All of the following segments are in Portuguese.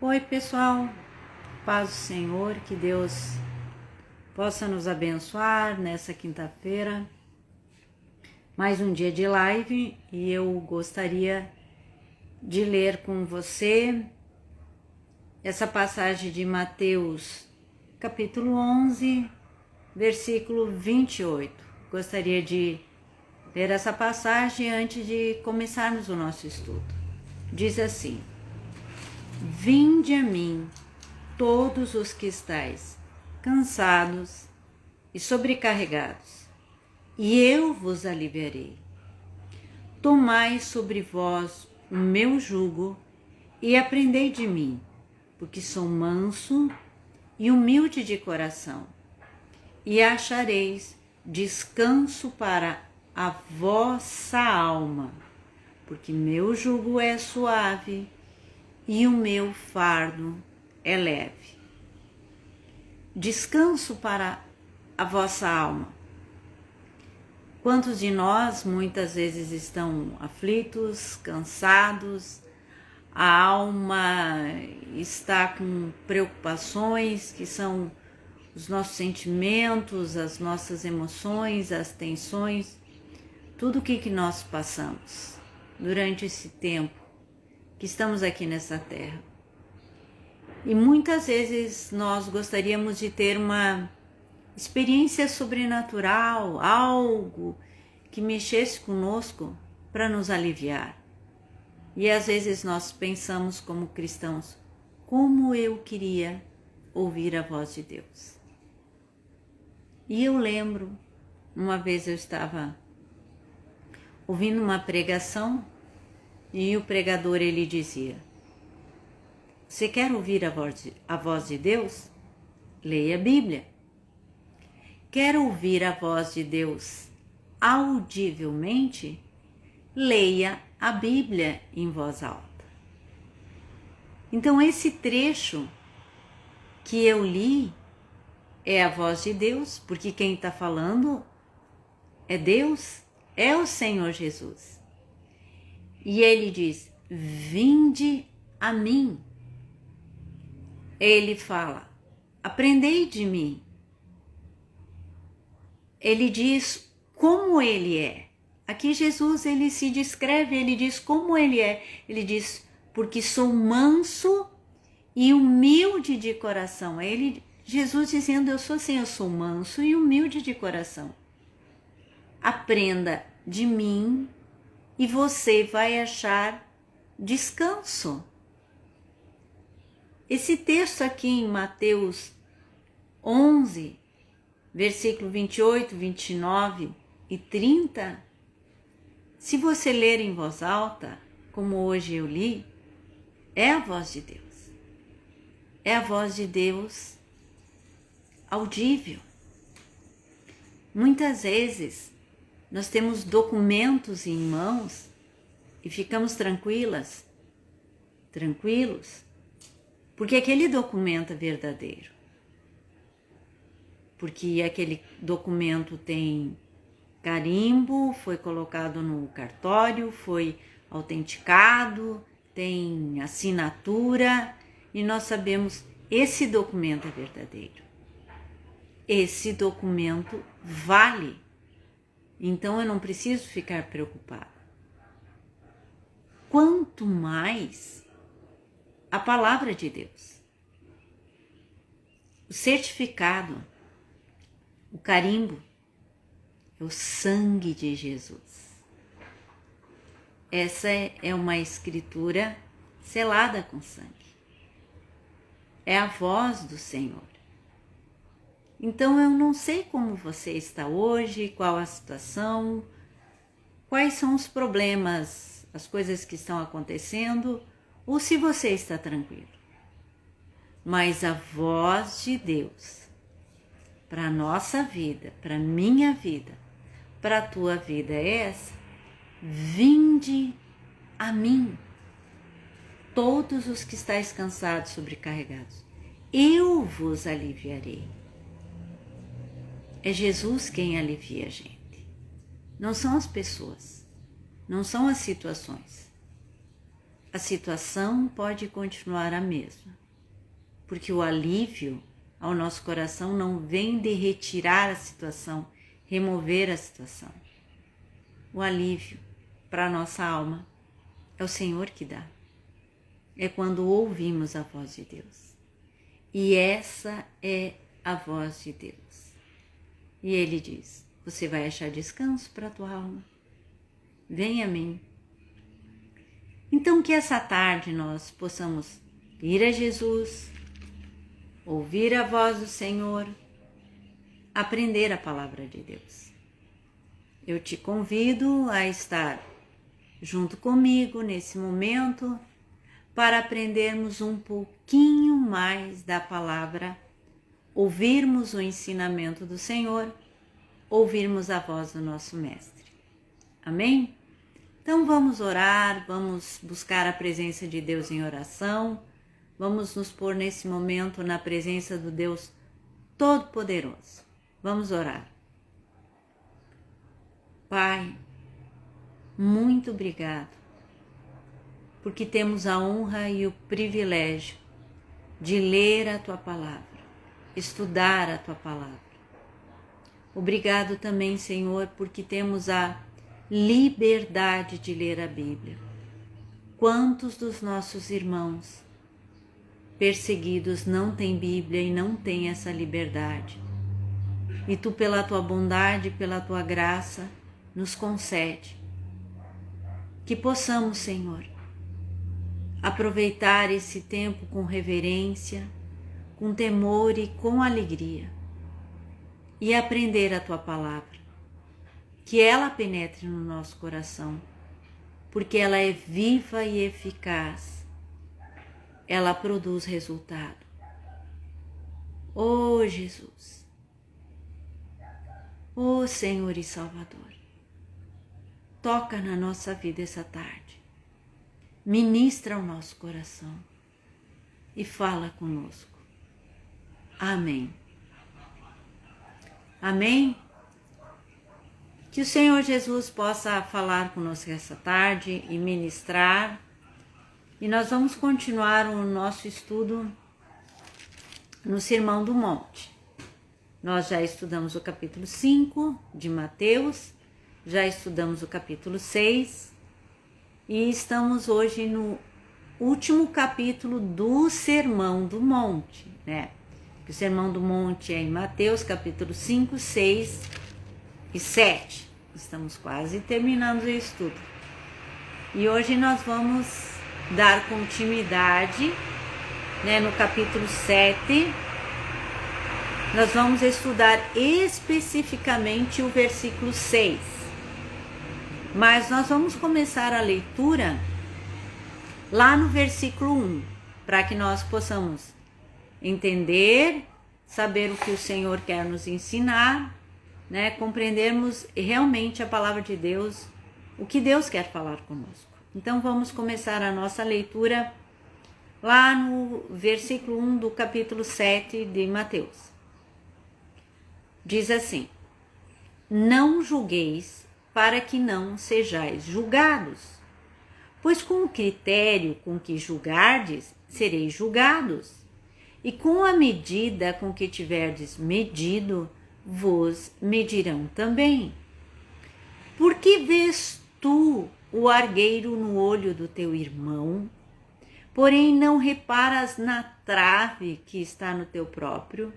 Oi, pessoal, paz do Senhor, que Deus possa nos abençoar nessa quinta-feira, mais um dia de live, e eu gostaria de ler com você essa passagem de Mateus, capítulo 11, versículo 28. Gostaria de ler essa passagem antes de começarmos o nosso estudo. Diz assim: Vinde a mim, todos os que estáis cansados e sobrecarregados, e eu vos aliviarei. Tomai sobre vós o meu jugo e aprendei de mim, porque sou manso e humilde de coração, e achareis descanso para a vossa alma, porque meu jugo é suave e o meu fardo é leve. Descanso para a vossa alma. Quantos de nós muitas vezes estão aflitos, cansados, a alma está com preocupações que são os nossos sentimentos, as nossas emoções, as tensões, tudo o que nós passamos durante esse tempo que estamos aqui nessa terra. E muitas vezes nós gostaríamos de ter uma experiência sobrenatural, algo que mexesse conosco para nos aliviar. E às vezes nós pensamos como cristãos, como eu queria ouvir a voz de Deus. E eu lembro, uma vez eu estava ouvindo uma pregação e o pregador ele dizia: você quer ouvir a voz de Deus? Leia a Bíblia. Quer ouvir a voz de Deus audivelmente? Leia a Bíblia em voz alta. Então esse trecho que eu li é a voz de Deus, porque quem está falando é Deus, é o Senhor Jesus. E ele diz: vinde a mim. Ele fala: aprendei de mim. Ele diz como ele é. Aqui Jesus ele se descreve, ele diz como ele é. Ele diz: porque sou manso e humilde de coração. Jesus dizendo: eu sou assim, eu sou manso e humilde de coração. Aprenda de mim e você vai achar descanso. Esse texto aqui em Mateus 11, versículo 28, 29 e 30, se você ler em voz alta, como hoje eu li, é a voz de Deus. É a voz de Deus audível. Muitas vezes nós temos documentos em mãos e ficamos tranquilos, porque aquele documento é verdadeiro. Porque aquele documento tem carimbo, foi colocado no cartório, foi autenticado, tem assinatura, e nós sabemos esse documento é verdadeiro. Esse documento vale. Então eu não preciso ficar preocupada. Quanto mais a palavra de Deus, o certificado, o carimbo, é o sangue de Jesus. Essa é uma escritura selada com sangue. É a voz do Senhor. Então eu não sei como você está hoje, qual a situação, quais são os problemas, as coisas que estão acontecendo, ou se você está tranquilo. Mas a voz de Deus para a nossa vida, para a minha vida, para a tua vida é essa: vinde a mim, todos os que estáis cansados, sobrecarregados, eu vos aliviarei. É Jesus quem alivia a gente, não são as pessoas, não são as situações. a situação pode continuar a mesma, porque o alívio ao nosso coração não vem de retirar a situação, remover a situação. O alívio para a nossa alma é o Senhor que dá. É quando ouvimos a voz de Deus. E essa é a voz de Deus. E Ele diz: você vai achar descanso para a tua alma. Vem a mim. Então que essa tarde nós possamos ir a Jesus, ouvir a voz do Senhor, aprender a palavra de Deus. Eu te convido a estar junto comigo nesse momento para aprendermos um pouquinho mais da palavra, ouvirmos o ensinamento do Senhor, ouvirmos a voz do nosso Mestre. Amém? Então vamos orar, vamos buscar a presença de Deus em oração, vamos nos pôr nesse momento na presença do Deus Todo-Poderoso. Vamos orar. Pai, muito obrigado, porque temos a honra e o privilégio de ler a Tua Palavra, estudar a Tua Palavra. Obrigado também, Senhor, porque temos a liberdade de ler a Bíblia. Quantos dos nossos irmãos perseguidos não têm Bíblia e não têm essa liberdade? E Tu, pela Tua bondade, pela Tua graça, nos concede que possamos, Senhor, aproveitar esse tempo com reverência, com temor e com alegria e aprender a Tua palavra, que ela penetre no nosso coração, porque ela é viva e eficaz, ela produz resultado. Oh Jesus, oh Senhor e Salvador, toca na nossa vida essa tarde, ministra o nosso coração e fala conosco. Amém. Amém? Que o Senhor Jesus possa falar conosco essa tarde e ministrar. E nós vamos continuar o nosso estudo no Sermão do Monte. Nós já estudamos o capítulo 5 de Mateus, já estudamos o capítulo 6 e estamos hoje no último capítulo do Sermão do Monte, né? O Sermão do Monte é em Mateus, capítulo 5, 6 e 7. Estamos quase terminando o estudo. E hoje nós vamos dar continuidade, né, no capítulo 7. Nós vamos estudar especificamente o versículo 6. Mas nós vamos começar a leitura lá no versículo 1, para que nós possamos entender, saber o que o Senhor quer nos ensinar, né? Compreendermos realmente a palavra de Deus, o que Deus quer falar conosco. Então vamos começar a nossa leitura lá no versículo 1 do capítulo 7 de Mateus. Diz assim: não julgueis para que não sejais julgados, pois com o critério com que julgardes, sereis julgados, e com a medida com que tiverdes medido, vos medirão também. Por que vês tu o argueiro no olho do teu irmão, porém não reparas na trave que está no teu próprio?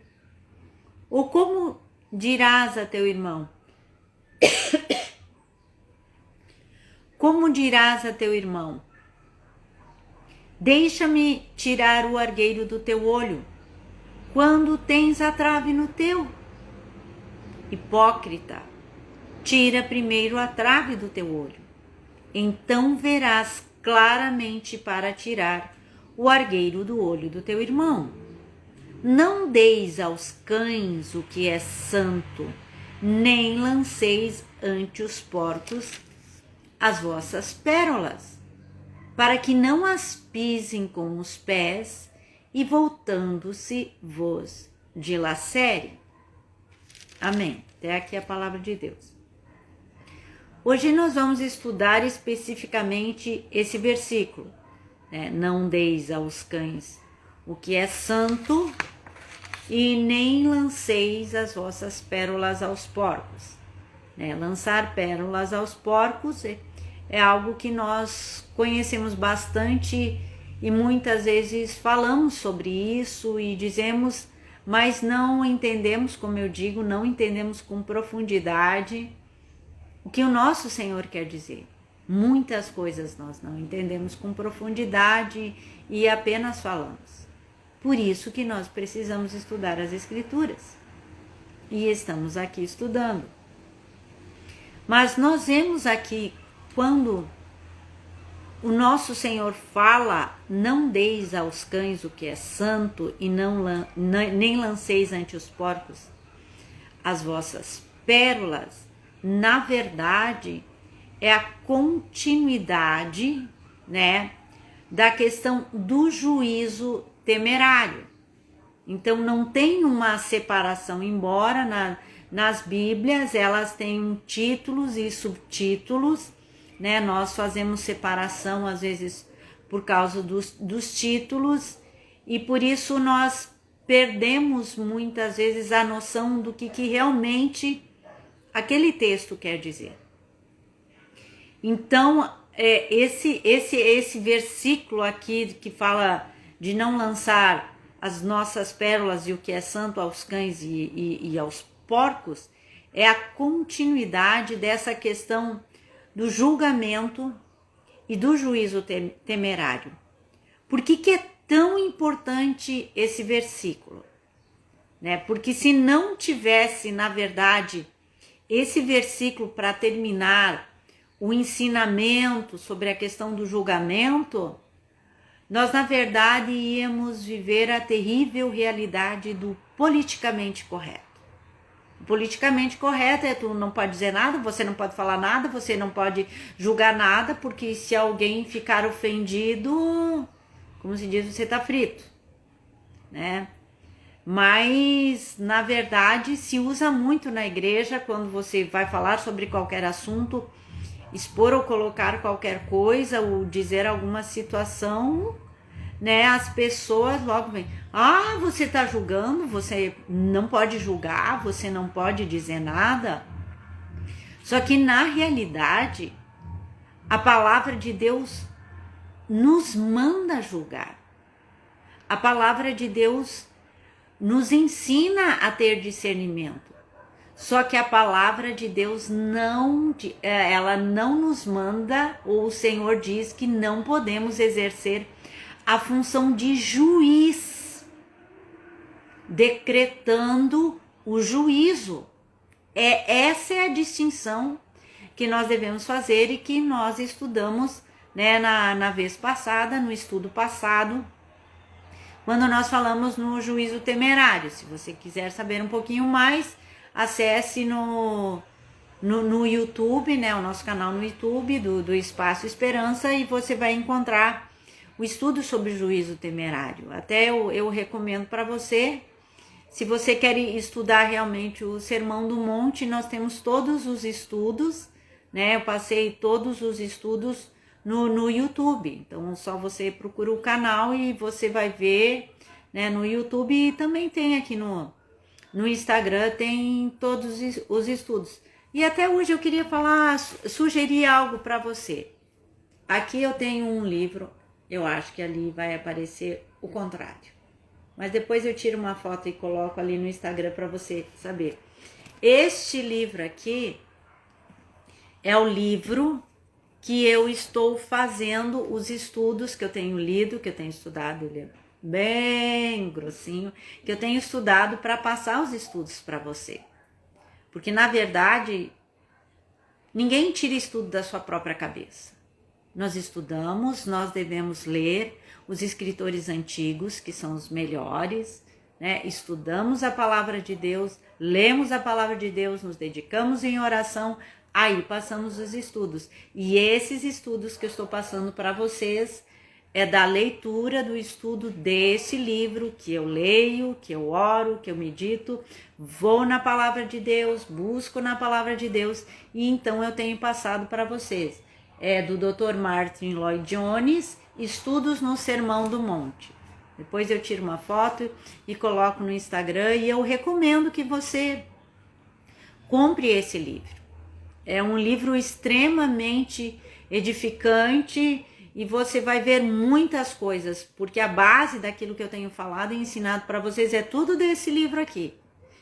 Ou como dirás a teu irmão? Como dirás a teu irmão: deixa-me tirar o argueiro do teu olho, quando tens a trave no teu? Hipócrita, tira primeiro a trave do teu olho, então verás claramente para tirar o argueiro do olho do teu irmão. Não deis aos cães o que é santo, nem lanceis ante os porcos as vossas pérolas, para que não as pisem com os pés e voltando-se vos dilacere. Amém. Até aqui a palavra de Deus. Hoje nós vamos estudar especificamente esse versículo, né? Não deis aos cães o que é santo, e nem lanceis as vossas pérolas aos porcos, né? Lançar pérolas aos porcos é algo que nós conhecemos bastante e muitas vezes falamos sobre isso e dizemos, mas não entendemos, como eu digo, não entendemos com profundidade o que o nosso Senhor quer dizer. Muitas coisas nós não entendemos com profundidade e apenas falamos. Por isso que nós precisamos estudar as Escrituras. E estamos aqui estudando. Mas nós vemos aqui, quando o nosso Senhor fala, não deis aos cães o que é santo, e nem lanceis ante os porcos as vossas pérolas, na verdade, é a continuidade, né, da questão do juízo temerário. Então não tem uma separação, embora nas Bíblias elas têm títulos e subtítulos, né? Nós fazemos separação às vezes por causa dos títulos, e por isso nós perdemos muitas vezes a noção do que realmente aquele texto quer dizer. Então esse versículo aqui que fala de não lançar as nossas pérolas e o que é santo aos cães e aos porcos, é a continuidade dessa questão do julgamento e do juízo temerário. Por que é tão importante esse versículo? Né? Porque se não tivesse, na verdade, esse versículo para terminar o ensinamento sobre a questão do julgamento, nós, na verdade, íamos viver a terrível realidade do politicamente correto. O politicamente correto é tu não pode dizer nada, você não pode falar nada, você não pode julgar nada, porque se alguém ficar ofendido, como se diz, você tá frito, né? Mas, na verdade, se usa muito na igreja quando você vai falar sobre qualquer assunto, expor ou colocar qualquer coisa ou dizer alguma situação, né? As pessoas logo vêm, você tá julgando, você não pode julgar, você não pode dizer nada. Só que na realidade, a palavra de Deus nos manda julgar. A palavra de Deus nos ensina a ter discernimento. Só que a palavra de Deus ela não nos manda, ou o Senhor diz que não podemos exercer a função de juiz, decretando o juízo. Essa é a distinção que nós devemos fazer e que nós estudamos, né, na vez passada, no estudo passado, quando nós falamos no juízo temerário. Se você quiser saber um pouquinho mais, acesse no YouTube, né, o nosso canal no YouTube do Espaço Esperança, e você vai encontrar o estudo sobre o juízo temerário. Até eu recomendo para você, se você quer estudar realmente o Sermão do Monte, nós temos todos os estudos, né? Eu passei todos os estudos no YouTube. Então, só você procura o canal e você vai ver, né, no YouTube, e também tem aqui no Instagram, tem todos os estudos. E até hoje eu queria sugerir algo para você. Aqui eu tenho um livro, eu acho que ali vai aparecer o contrário. Mas depois eu tiro uma foto e coloco ali no Instagram para você saber. Este livro aqui é o livro que eu estou fazendo os estudos que eu tenho lido, que eu tenho estudado, ele é bem grossinho, que eu tenho estudado para passar os estudos para você. Porque, na verdade, ninguém tira estudo da sua própria cabeça. Nós estudamos, nós devemos ler os escritores antigos, que são os melhores, né? Estudamos a palavra de Deus, lemos a palavra de Deus, nos dedicamos em oração, aí passamos os estudos. E esses estudos que eu estou passando para vocês é da leitura, do estudo desse livro, que eu leio, que eu oro, que eu medito, vou na palavra de Deus, busco na palavra de Deus, e então eu tenho passado para vocês. é do Dr. Martin Lloyd Jones, Estudos no Sermão do Monte. Depois eu tiro uma foto e coloco no Instagram e eu recomendo que você compre esse livro. É um livro extremamente edificante e você vai ver muitas coisas, porque a base daquilo que eu tenho falado e ensinado para vocês é tudo desse livro aqui,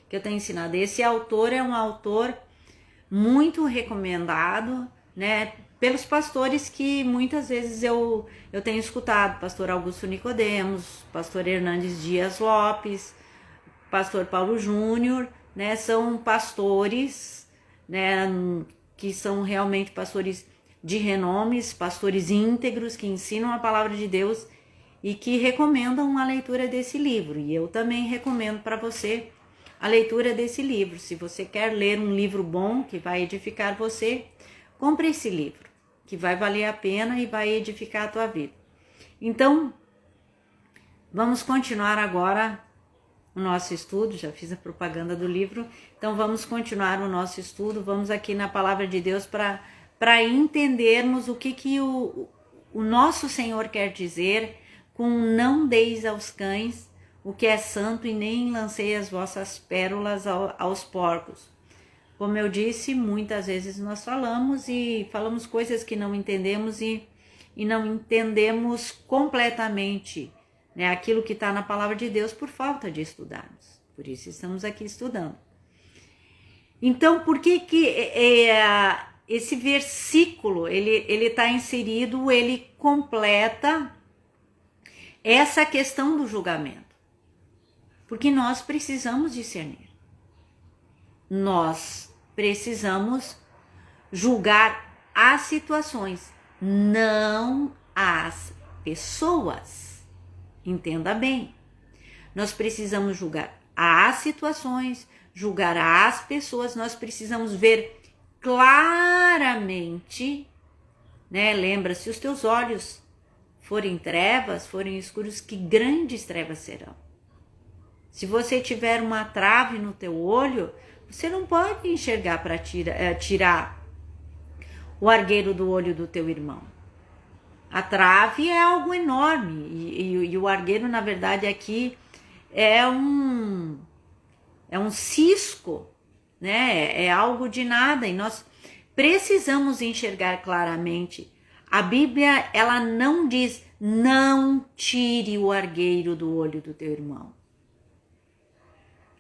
que eu tenho ensinado. Esse autor é um autor muito recomendado, né, pelos pastores que muitas vezes eu tenho escutado, pastor Augusto Nicodemos, pastor Hernandes Dias Lopes, pastor Paulo Júnior, né, são pastores, né, que são realmente pastores de renomes, pastores íntegros, que ensinam a palavra de Deus e que recomendam a leitura desse livro. E eu também recomendo para você a leitura desse livro. Se você quer ler um livro bom que vai edificar você, compre esse livro, que vai valer a pena e vai edificar a tua vida. Então, vamos continuar agora o nosso estudo. Já fiz a propaganda do livro, então vamos continuar o nosso estudo. Vamos aqui na palavra de Deus para entendermos o que o nosso Senhor quer dizer com não deis aos cães o que é santo e nem lancei as vossas pérolas aos porcos. Como eu disse, muitas vezes nós falamos coisas que não entendemos e não entendemos completamente, né, aquilo que está na palavra de Deus por falta de estudarmos. Por isso estamos aqui estudando. Então, por que esse versículo, ele está inserido, ele completa essa questão do julgamento? Porque nós precisamos discernir. Nós precisamos julgar as situações, não as pessoas. Entenda bem. Nós precisamos julgar as situações, julgar as pessoas, nós precisamos ver claramente, né? Lembra, se os teus olhos forem trevas, forem escuros, que grandes trevas serão. Se você tiver uma trave no teu olho, você não pode enxergar para tirar o argueiro do olho do teu irmão. A trave é algo enorme e o argueiro, na verdade, aqui é um cisco, né? É algo de nada e nós precisamos enxergar claramente. A Bíblia, ela não diz, não tire o argueiro do olho do teu irmão.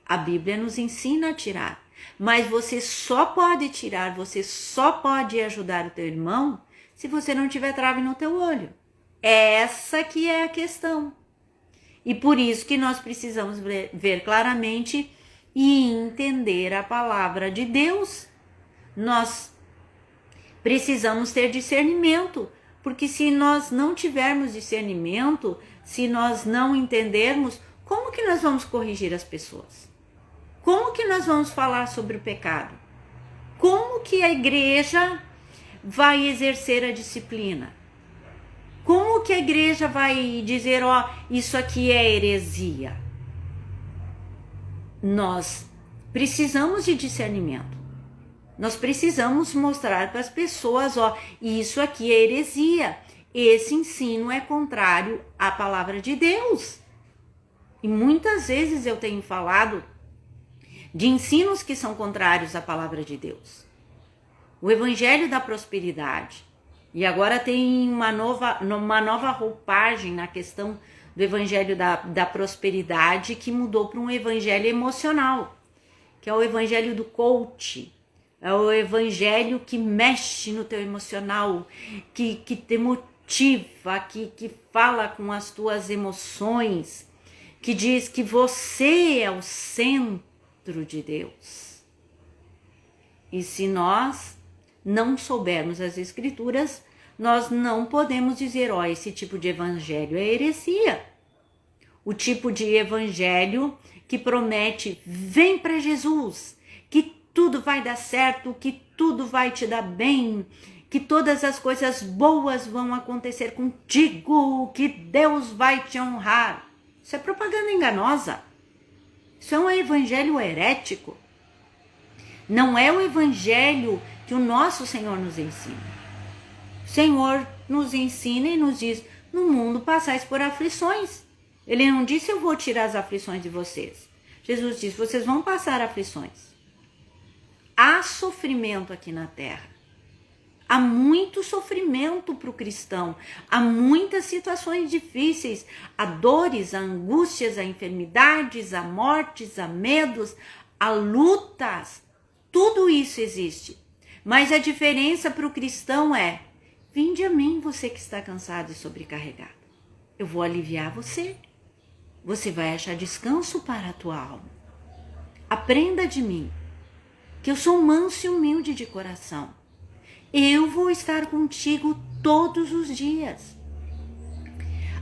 A Bíblia nos ensina a tirar, mas você só pode tirar, você só pode ajudar o teu irmão se você não tiver trave no teu olho. Essa que é a questão. E por isso que nós precisamos ver claramente e entender a palavra de Deus. Nós precisamos ter discernimento, porque se nós não tivermos discernimento, se nós não entendermos, como que nós vamos corrigir as pessoas? Como que nós vamos falar sobre o pecado? Como que a igreja vai exercer a disciplina? Como que a igreja vai dizer, ó, isso aqui é heresia? Nós precisamos de discernimento. Nós precisamos mostrar para as pessoas, ó, isso aqui é heresia. Esse ensino é contrário à palavra de Deus. E muitas vezes eu tenho falado de ensinos que são contrários à palavra de Deus. O evangelho da prosperidade. E agora tem uma nova roupagem na questão do evangelho da prosperidade, que mudou para um evangelho emocional, que é o evangelho do coach. É o evangelho que mexe no teu emocional, que te motiva, que fala com as tuas emoções, que diz que você é o centro de Deus. E se nós não soubermos as escrituras, nós não podemos dizer, ó, esse tipo de evangelho é heresia. O tipo de evangelho que promete, vem para Jesus, que tudo vai dar certo, que tudo vai te dar bem, que todas as coisas boas vão acontecer contigo, que Deus vai te honrar. Isso é propaganda enganosa. Isso é um evangelho herético. Não é o evangelho que o nosso Senhor nos ensina. Senhor nos ensina e nos diz, no mundo passais por aflições. Ele não disse, eu vou tirar as aflições de vocês. Jesus disse, vocês vão passar aflições. Há sofrimento aqui na terra. Há muito sofrimento para o cristão. Há muitas situações difíceis. Há dores, há angústias, há enfermidades, há mortes, há medos, há lutas. Tudo isso existe. Mas a diferença para o cristão é, vinde a mim, você que está cansado e sobrecarregado. Eu vou aliviar você. Você vai achar descanso para a tua alma. Aprenda de mim, que eu sou manso e humilde de coração. Eu vou estar contigo todos os dias.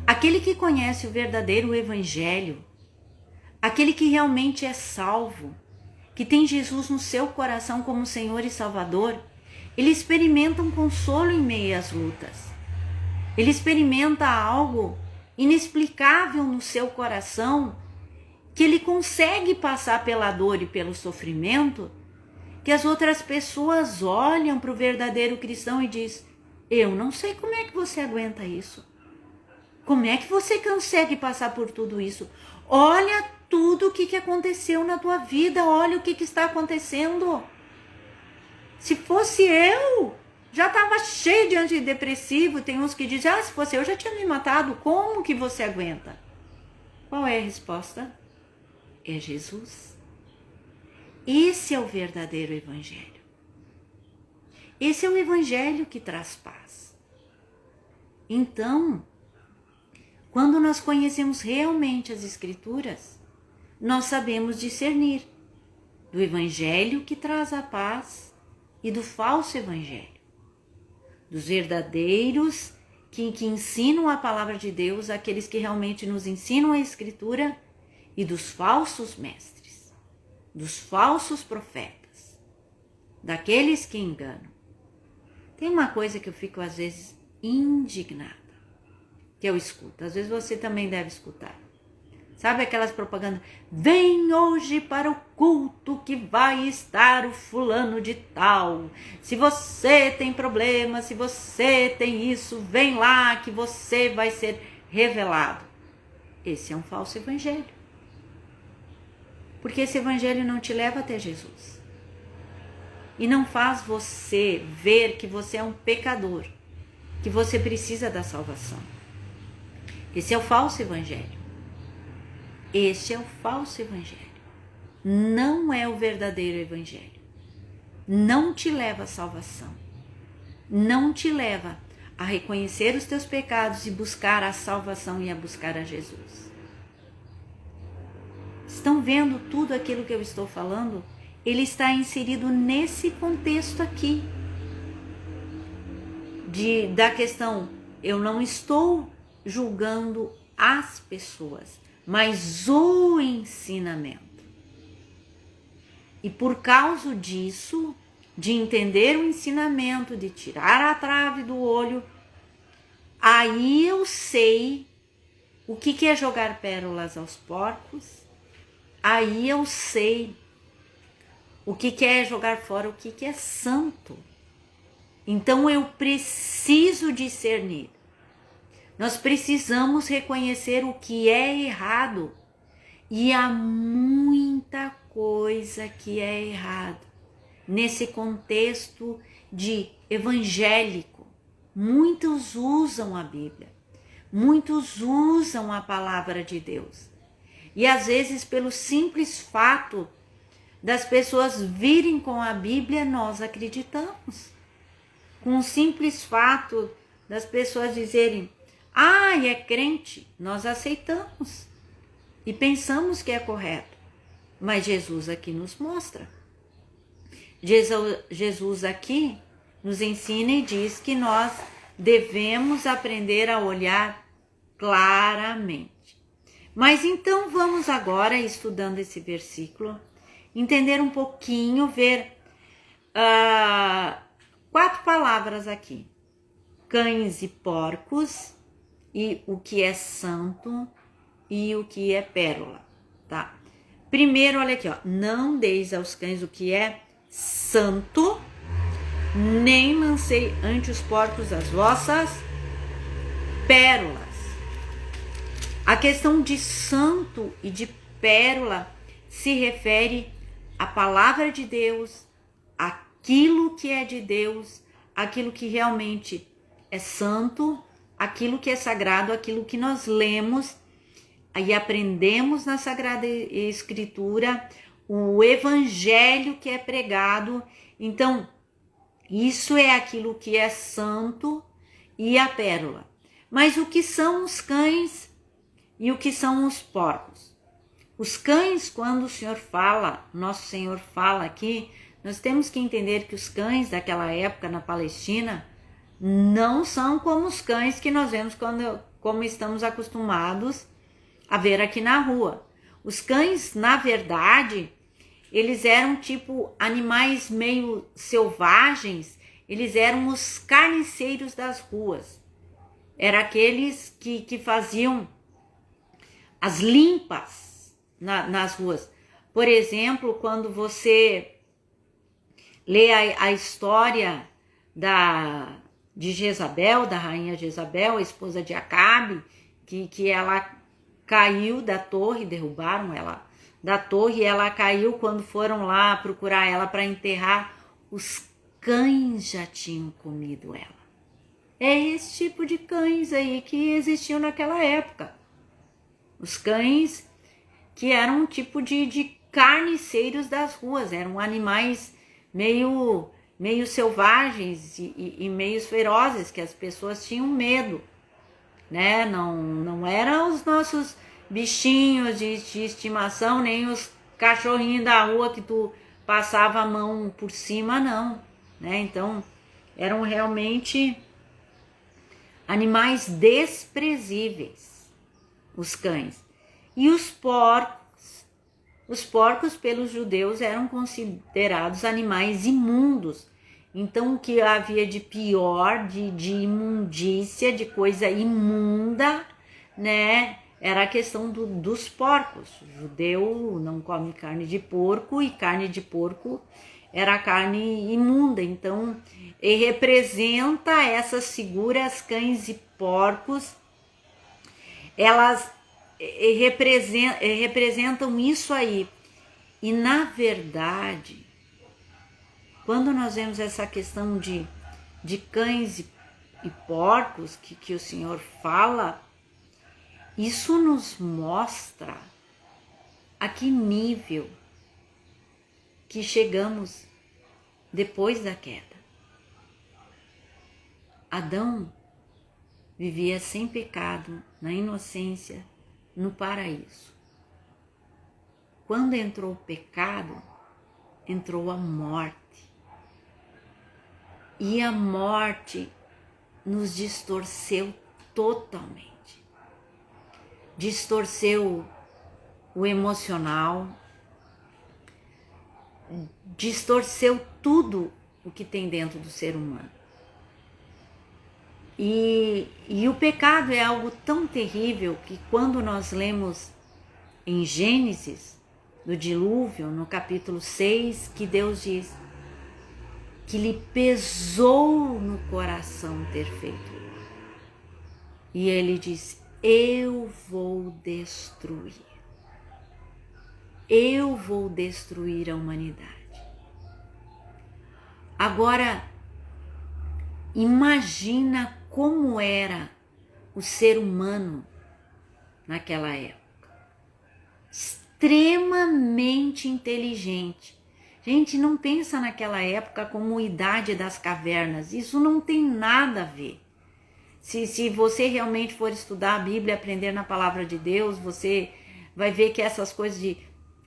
Aquele que conhece o verdadeiro evangelho, aquele que realmente é salvo, que tem Jesus no seu coração como Senhor e Salvador, ele experimenta um consolo em meio às lutas. Ele experimenta algo inexplicável no seu coração, que ele consegue passar pela dor e pelo sofrimento, que as outras pessoas olham para o verdadeiro cristão e diz, eu não sei como é que você aguenta isso. Como é que você consegue passar por tudo isso? Olha tudo o que aconteceu na tua vida, olha o que está acontecendo. Se fosse eu, já estava cheio de antidepressivo. Tem uns que dizem, se fosse eu, já tinha me matado. Como que você aguenta? Qual é a resposta? É Jesus. Esse é o verdadeiro evangelho. Esse é o evangelho que traz paz. Então, quando nós conhecemos realmente as Escrituras, nós sabemos discernir do evangelho que traz a paz e do falso evangelho. Dos verdadeiros que ensinam a palavra de Deus, aqueles que realmente nos ensinam a Escritura, e dos falsos mestres, dos falsos profetas, daqueles que enganam. Tem uma coisa que eu fico às vezes indignada, que eu escuto, às vezes você também deve escutar. Sabe aquelas propagandas? Vem hoje para o culto que vai estar o fulano de tal. Se você tem problema, se você tem isso, vem lá que você vai ser revelado. Esse é um falso evangelho. Porque esse evangelho não te leva até Jesus. E não faz você ver que você é um pecador, que você precisa da salvação. Esse é o falso evangelho. Este é o falso evangelho. Não é o verdadeiro evangelho. Não te leva à salvação. Não te leva a reconhecer os teus pecados e buscar a salvação e a buscar a Jesus. Estão vendo tudo aquilo que eu estou falando? Ele está inserido nesse contexto aqui. Da questão, eu não estou julgando as pessoas, mas o ensinamento. E por causa disso, de entender o ensinamento, de tirar a trave do olho, aí eu sei o que é jogar pérolas aos porcos, aí eu sei o que é jogar fora, o que é santo. Então eu preciso discernir. Nós precisamos reconhecer o que é errado. E há muita coisa que é errado nesse contexto de evangélico. Muitos usam a Bíblia, muitos usam a palavra de Deus. E às vezes, pelo simples fato das pessoas virem com a Bíblia, nós acreditamos. Com o simples fato das pessoas dizerem, é crente, nós aceitamos. E pensamos que é correto. Mas Jesus aqui nos mostra. Jesus aqui nos ensina e diz que nós devemos aprender a olhar claramente. Mas então vamos agora, estudando esse versículo, entender um pouquinho, ver 4 palavras aqui. Cães e porcos, e o que é santo e o que é pérola, tá? Primeiro, olha aqui, ó, não deis aos cães o que é santo nem lancei ante os porcos as vossas pérolas. A questão de santo e de pérola se refere à palavra de Deus, aquilo que é de Deus, aquilo que realmente é santo, aquilo que é sagrado, aquilo que nós lemos e aprendemos na Sagrada Escritura, o evangelho que é pregado. Então, isso é aquilo que é santo e a pérola. Mas o que são os cães e o que são os porcos? Os cães, quando o Senhor fala, nosso Senhor fala aqui, nós temos que entender que os cães daquela época na Palestina não são como os cães que nós vemos como estamos acostumados a ver aqui na rua. Os cães, na verdade, eles eram tipo animais meio selvagens, eles eram os carniceiros das ruas. Eram aqueles que faziam as limpas nas ruas. Por exemplo, quando você lê a história de Jezabel, da rainha Jezabel, a esposa de Acabe, que ela caiu da torre, derrubaram ela da torre, e ela caiu. Quando foram lá procurar ela para enterrar, os cães já tinham comido ela. É esse tipo de cães aí que existiam naquela época. Os cães que eram um tipo de carniceiros das ruas, eram animais meio selvagens e meio ferozes, que as pessoas tinham medo, né? Não eram os nossos bichinhos de estimação, nem os cachorrinhos da rua que tu passava a mão por cima, não, né? Então, eram realmente animais desprezíveis, os cães. E os porcos pelos judeus eram considerados animais imundos. Então, o que havia de pior, de imundícia, de coisa imunda, né, era a questão dos porcos. O judeu não come carne de porco, e carne de porco era carne imunda. Então, representa essas figuras, cães e porcos, elas representam isso aí. E na verdade, quando nós vemos essa questão de cães e porcos que o Senhor fala, isso nos mostra a que nível que chegamos depois da queda. Adão vivia sem pecado, na inocência, no paraíso. Quando entrou o pecado, entrou a morte. E a morte nos distorceu totalmente. Distorceu o emocional, distorceu tudo o que tem dentro do ser humano. E o pecado é algo tão terrível que quando nós lemos em Gênesis, no dilúvio, no capítulo 6, que Deus diz que lhe pesou no coração ter feito. E ele diz: eu vou destruir. Eu vou destruir a humanidade. Agora, imagina como era o ser humano naquela época. Extremamente inteligente. Gente, não pensa naquela época como idade das cavernas. Isso não tem nada a ver. Se você realmente for estudar a Bíblia, aprender na palavra de Deus, você vai ver que essas coisas de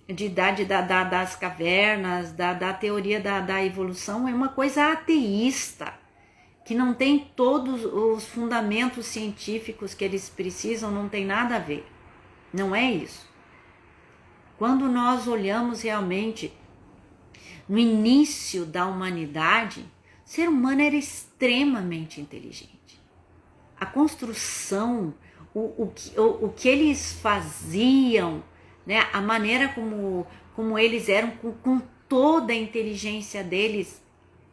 idade das cavernas, da teoria da evolução, é uma coisa ateísta, que não tem todos os fundamentos científicos que eles precisam, não tem nada a ver. Não é isso. Quando nós olhamos realmente no início da humanidade, o ser humano era extremamente inteligente. A construção, o que eles faziam, né, a maneira como eles eram, com toda a inteligência deles,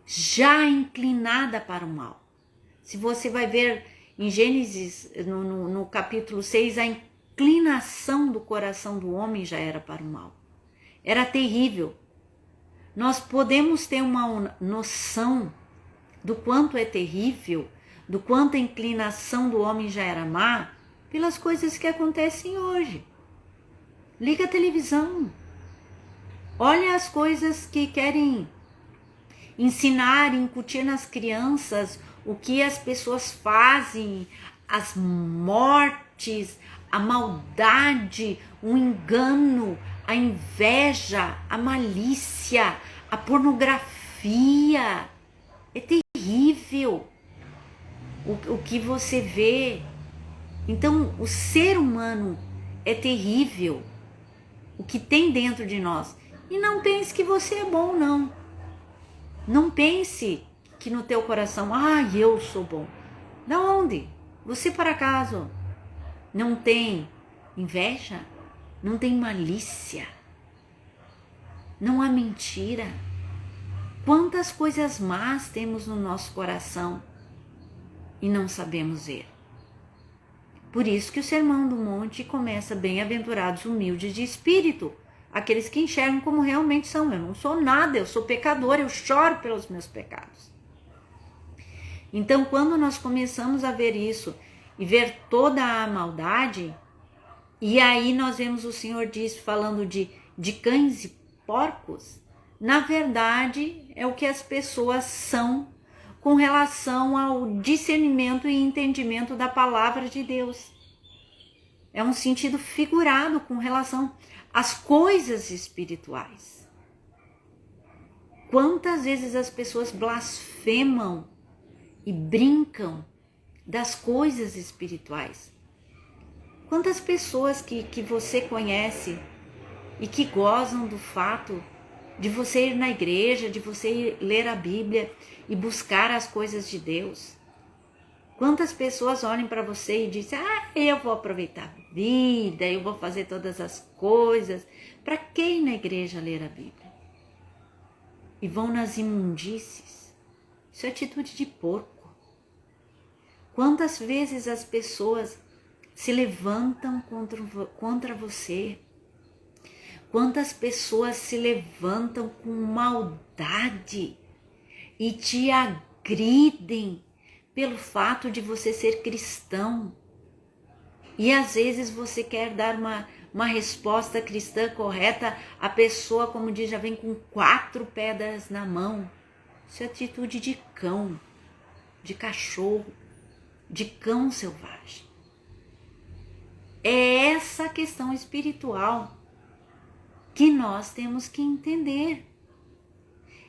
já inclinada para o mal. Se você vai ver em Gênesis, no capítulo 6, a inclinação do coração do homem já era para o mal. Era terrível. Nós podemos ter uma noção do quanto é terrível, do quanto a inclinação do homem já era má, pelas coisas que acontecem hoje. Liga a televisão. Olha as coisas que querem ensinar, incutir nas crianças, o que as pessoas fazem, as mortes, a maldade, o engano, a inveja, a malícia, a pornografia. É terrível o que você vê. Então, o ser humano é terrível, o que tem dentro de nós. E não pense que você é bom, não. Não pense que no teu coração, eu sou bom. Da onde? Você, por acaso, não tem inveja? Não tem malícia? Não há mentira? Quantas coisas más temos no nosso coração e não sabemos ver? Por isso que o Sermão do Monte começa: bem-aventurados humildes de espírito, aqueles que enxergam como realmente são. Eu não sou nada, eu sou pecador, eu choro pelos meus pecados. Então, quando nós começamos a ver isso e ver toda a maldade, e aí nós vemos o Senhor diz, falando de cães e porcos, na verdade é o que as pessoas são com relação ao discernimento e entendimento da palavra de Deus. É um sentido figurado com relação às coisas espirituais. Quantas vezes as pessoas blasfemam e brincam das coisas espirituais? Quantas pessoas que você conhece e que gozam do fato de você ir na igreja, de você ir ler a Bíblia e buscar as coisas de Deus? Quantas pessoas olham para você e dizem: eu vou aproveitar a vida, eu vou fazer todas as coisas. Para que ir na igreja ler a Bíblia? E vão nas imundícies. Isso é atitude de porco. Quantas vezes as pessoas se levantam contra você? Quantas pessoas se levantam com maldade e te agridem pelo fato de você ser cristão? E às vezes você quer dar uma resposta cristã correta, a pessoa, como diz, já vem com 4 pedras na mão. Isso é atitude de cão, de cachorro, de cão selvagem. É essa questão espiritual que nós temos que entender.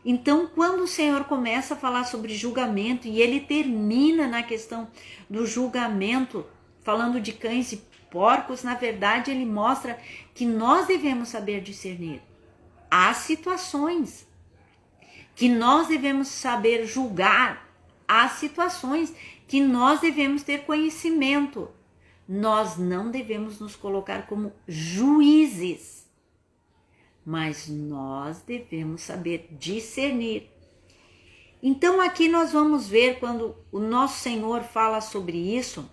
Então, quando o Senhor começa a falar sobre julgamento e ele termina na questão do julgamento, falando de cães e porcos, na verdade ele mostra que nós devemos saber discernir. Há situações que nós devemos saber julgar, há situações que nós devemos ter conhecimento. Nós não devemos nos colocar como juízes, mas nós devemos saber discernir. Então aqui nós vamos ver, quando o nosso Senhor fala sobre isso,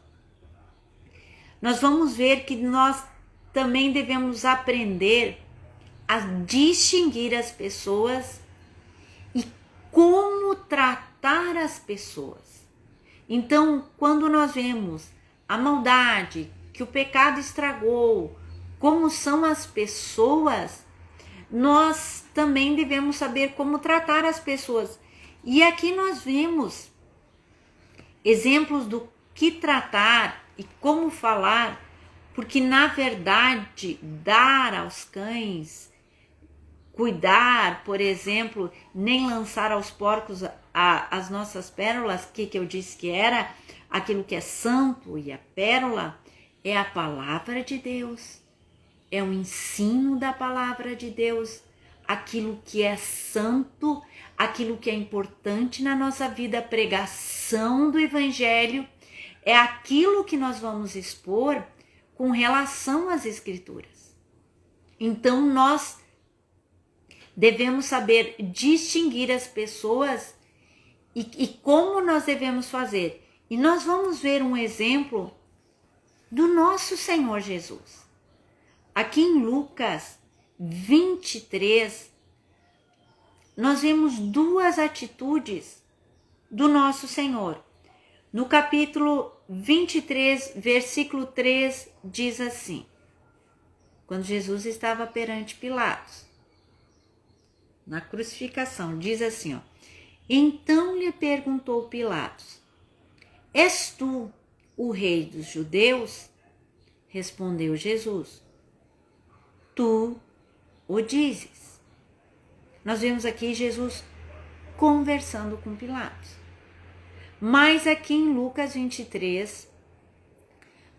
nós vamos ver que nós também devemos aprender a distinguir as pessoas e como tratar as pessoas. Então, quando nós vemos a maldade, que o pecado estragou, como são as pessoas, nós também devemos saber como tratar as pessoas. E aqui nós vemos exemplos do que tratar e como falar, porque na verdade dar aos cães, cuidar, por exemplo, nem lançar aos porcos as nossas pérolas, que eu disse que era aquilo que é santo, e a pérola é a palavra de Deus, é o ensino da palavra de Deus, aquilo que é santo, aquilo que é importante na nossa vida, a pregação do evangelho, é aquilo que nós vamos expor com relação às escrituras. Então nós devemos saber distinguir as pessoas e como nós devemos fazer. E nós vamos ver um exemplo do nosso Senhor Jesus. Aqui em Lucas 23, nós vemos duas atitudes do nosso Senhor. No capítulo 23, versículo 3, diz assim: quando Jesus estava perante Pilatos, na crucificação, diz assim, ó: então lhe perguntou Pilatos: és tu o rei dos judeus? Respondeu Jesus: tu o dizes. Nós vemos aqui Jesus conversando com Pilatos. Mas aqui em Lucas 23,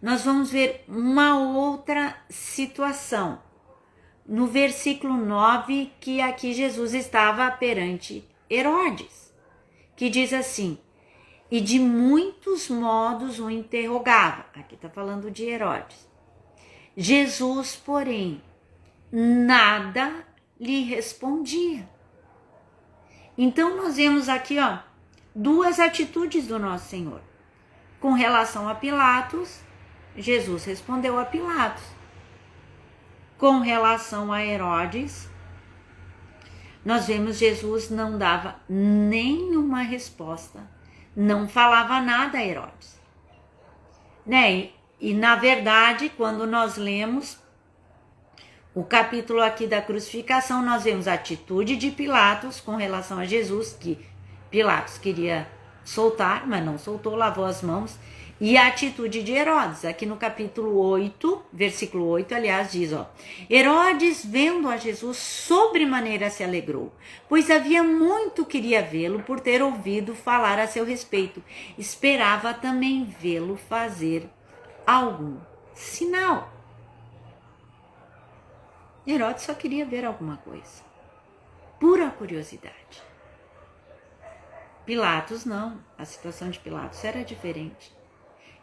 nós vamos ver uma outra situação. No versículo 9, que aqui Jesus estava perante Herodes, que diz assim: e de muitos modos o interrogava. Aqui está falando de Herodes. Jesus, porém, nada lhe respondia. Então nós vemos aqui, ó, duas atitudes do nosso Senhor. Com relação a Pilatos, Jesus respondeu a Pilatos. Com relação a Herodes, nós vemos Jesus não dava nenhuma resposta, não falava nada a Herodes, né? E na verdade, quando nós lemos o capítulo aqui da crucificação, nós vemos a atitude de Pilatos com relação a Jesus, que Pilatos queria soltar, mas não soltou, lavou as mãos, e a atitude de Herodes. Aqui no capítulo 8, versículo 8, aliás, diz, ó: Herodes, vendo a Jesus, sobremaneira se alegrou, pois havia muito queria vê-lo, por ter ouvido falar a seu respeito. Esperava também vê-lo fazer algum sinal. Herodes só queria ver alguma coisa, pura curiosidade. Pilatos não, a situação de Pilatos era diferente.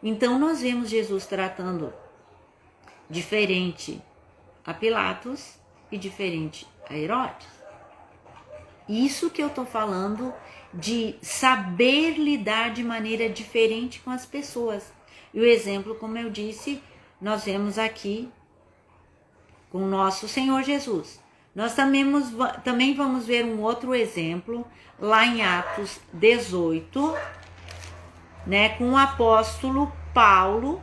Então nós vemos Jesus tratando diferente a Pilatos e diferente a Herodes. Isso que eu tô falando de saber lidar de maneira diferente com as pessoas. E o exemplo, como eu disse, nós vemos aqui com o nosso Senhor Jesus. Nós também vamos ver um outro exemplo lá em Atos 18, né, com o apóstolo Paulo,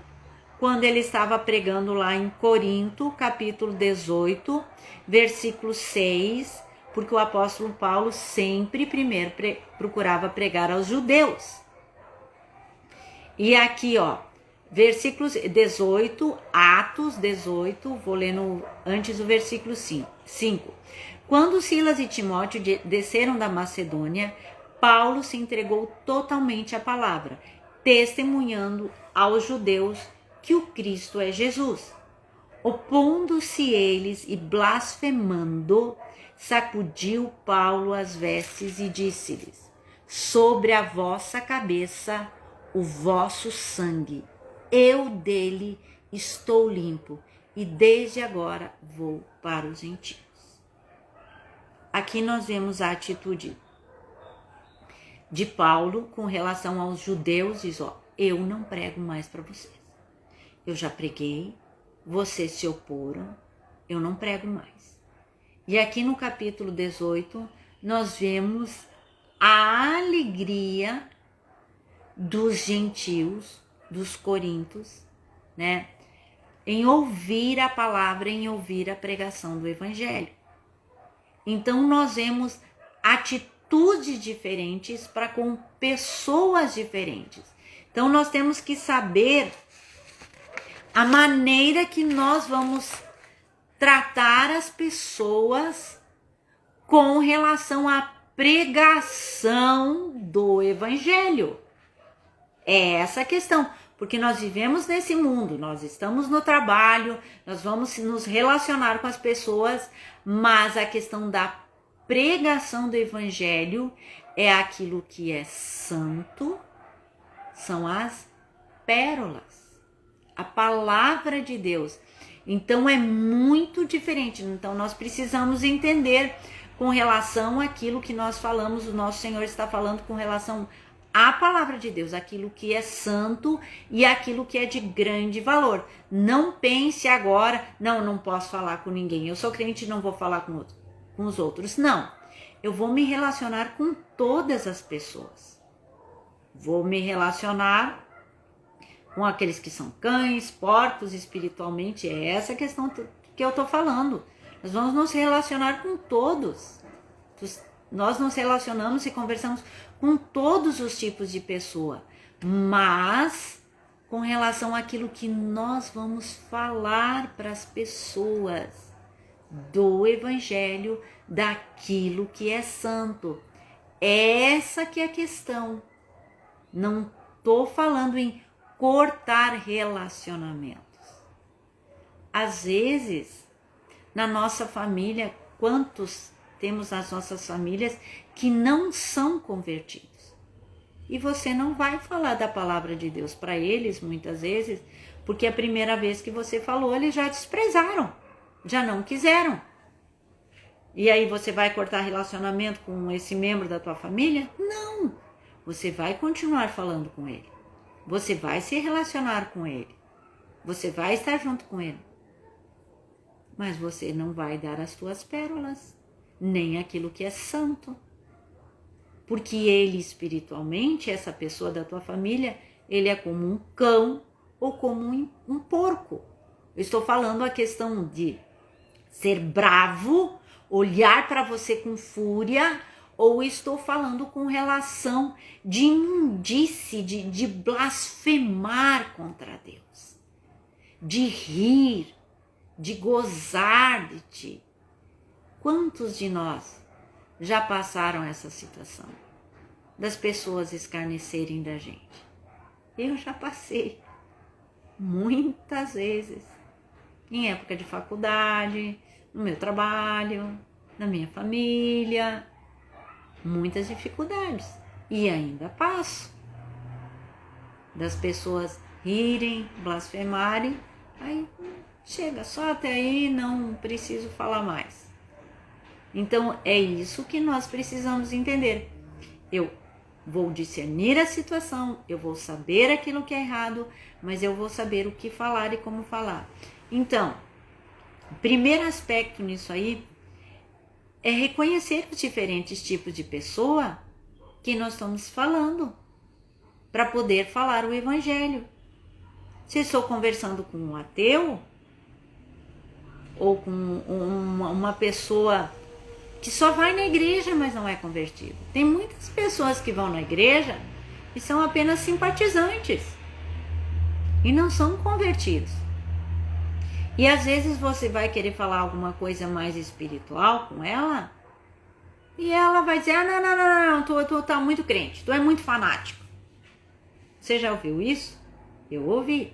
quando ele estava pregando lá em Corinto, capítulo 18, versículo 6, porque o apóstolo Paulo sempre primeiro procurava pregar aos judeus. E aqui, ó, versículos 18, Atos 18, vou ler antes do versículo 5. Quando Silas e Timóteo desceram da Macedônia, Paulo se entregou totalmente à palavra, testemunhando aos judeus que o Cristo é Jesus. Opondo-se eles e blasfemando, sacudiu Paulo as vestes e disse-lhes: sobre a vossa cabeça o vosso sangue, eu dele estou limpo, e desde agora vou para os gentios. Aqui nós vemos a atitude de Paulo com relação aos judeus, diz, ó, eu não prego mais para vocês. Eu já preguei, vocês se oporam, eu não prego mais. E aqui no capítulo 18, nós vemos a alegria dos gentios, dos corintos, né, em ouvir a palavra, em ouvir a pregação do evangelho. Então nós vemos atitudes diferentes para com pessoas diferentes. Então nós temos que saber a maneira que nós vamos tratar as pessoas com relação à pregação do evangelho. É essa a questão, porque nós vivemos nesse mundo, nós estamos no trabalho, nós vamos nos relacionar com as pessoas, mas a questão da pregação do evangelho é aquilo que é santo, são as pérolas, a palavra de Deus. Então é muito diferente. Então nós precisamos entender com relação àquilo que nós falamos, o nosso Senhor está falando com relação à palavra de Deus, aquilo que é santo e aquilo que é de grande valor. Não pense agora, não posso falar com ninguém, eu sou crente e não vou falar com os outros. Não, eu vou me relacionar com todas as pessoas. Vou me relacionar com aqueles que são cães, porcos, espiritualmente. É essa questão que eu tô falando. Nós vamos nos relacionar com todos. Nós nos relacionamos e conversamos com todos os tipos de pessoa. Mas com relação àquilo que nós vamos falar para as pessoas do Evangelho, daquilo que é santo. Essa que é a questão. Não tô falando em cortar relacionamentos. Às vezes, na nossa família, quantos temos nas nossas famílias que não são convertidos? E você não vai falar da palavra de Deus para eles, muitas vezes, porque a primeira vez que você falou, eles já desprezaram, já não quiseram. E aí você vai cortar relacionamento com esse membro da tua família? Não! Você vai continuar falando com ele. Você vai se relacionar com ele. Você vai estar junto com ele. Mas você não vai dar as tuas pérolas, nem aquilo que é santo. Porque ele espiritualmente, essa pessoa da tua família, ele é como um cão ou como um porco. Eu estou falando a questão de ser bravo, olhar para você com fúria, ou estou falando com relação de imundície, de blasfemar contra Deus, de rir, de gozar de ti. Quantos de nós já passaram essa situação? Das pessoas escarnecerem da gente. Eu já passei. Muitas vezes. Em época de faculdade, no meu trabalho, na minha família. Muitas dificuldades. E ainda passo. Das pessoas rirem, blasfemarem. Aí chega, só até aí, não preciso falar mais. Então é isso que nós precisamos entender. Eu vou discernir a situação, eu vou saber aquilo que é errado, mas eu vou saber o que falar e como falar. Então, o primeiro aspecto nisso aí é reconhecer os diferentes tipos de pessoa que nós estamos falando, para poder falar o Evangelho. Se estou conversando com um ateu, ou com uma pessoa que só vai na igreja, mas não é convertido. Tem muitas pessoas que vão na igreja e são apenas simpatizantes e não são convertidos. E às vezes você vai querer falar alguma coisa mais espiritual com ela e ela vai dizer, não, tu tá muito crente, tu é muito fanático. Você já ouviu isso? Eu ouvi.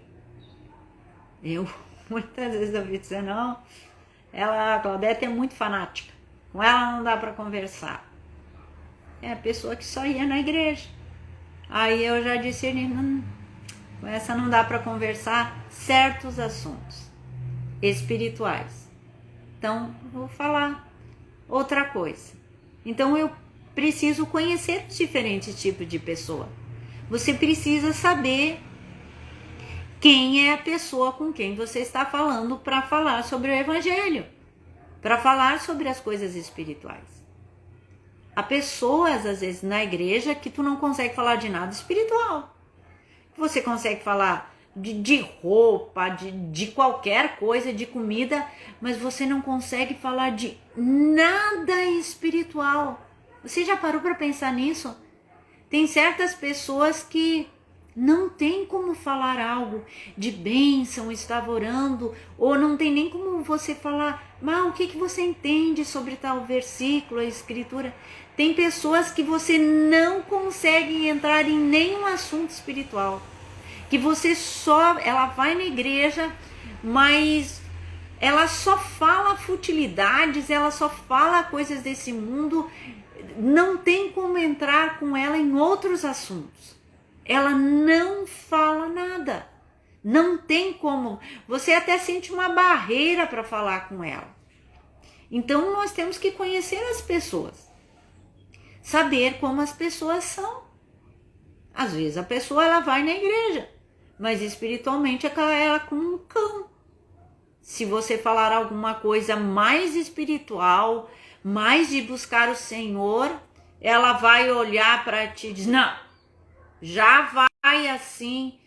Muitas vezes ouvi dizer, não, a Claudete é muito fanática. Com ela não dá para conversar. É a pessoa que só ia na igreja. Aí eu já disse, com essa não dá para conversar certos assuntos espirituais. Então, vou falar outra coisa. Então, eu preciso conhecer os diferentes tipos de pessoa. Você precisa saber quem é a pessoa com quem você está falando para falar sobre o Evangelho, para falar sobre as coisas espirituais. Há pessoas, às vezes, na igreja que tu não consegue falar de nada espiritual. Você consegue falar de roupa, de qualquer coisa, de comida, mas você não consegue falar de nada espiritual. Você já parou para pensar nisso? Tem certas pessoas que não tem como falar algo de bênção, estava orando, ou não tem nem como você falar, mas o que você entende sobre tal versículo, a escritura? Tem pessoas que você não consegue entrar em nenhum assunto espiritual, que ela vai na igreja, mas ela só fala futilidades, ela só fala coisas desse mundo, não tem como entrar com ela em outros assuntos. Ela não fala nada. Não tem como. Você até sente uma barreira para falar com ela. Então nós temos que conhecer as pessoas, saber como as pessoas são. Às vezes a pessoa ela vai na igreja, mas espiritualmente ela é como um cão. Se você falar alguma coisa mais espiritual, mais de buscar o Senhor, ela vai olhar para ti e dizer, não, já vai assim.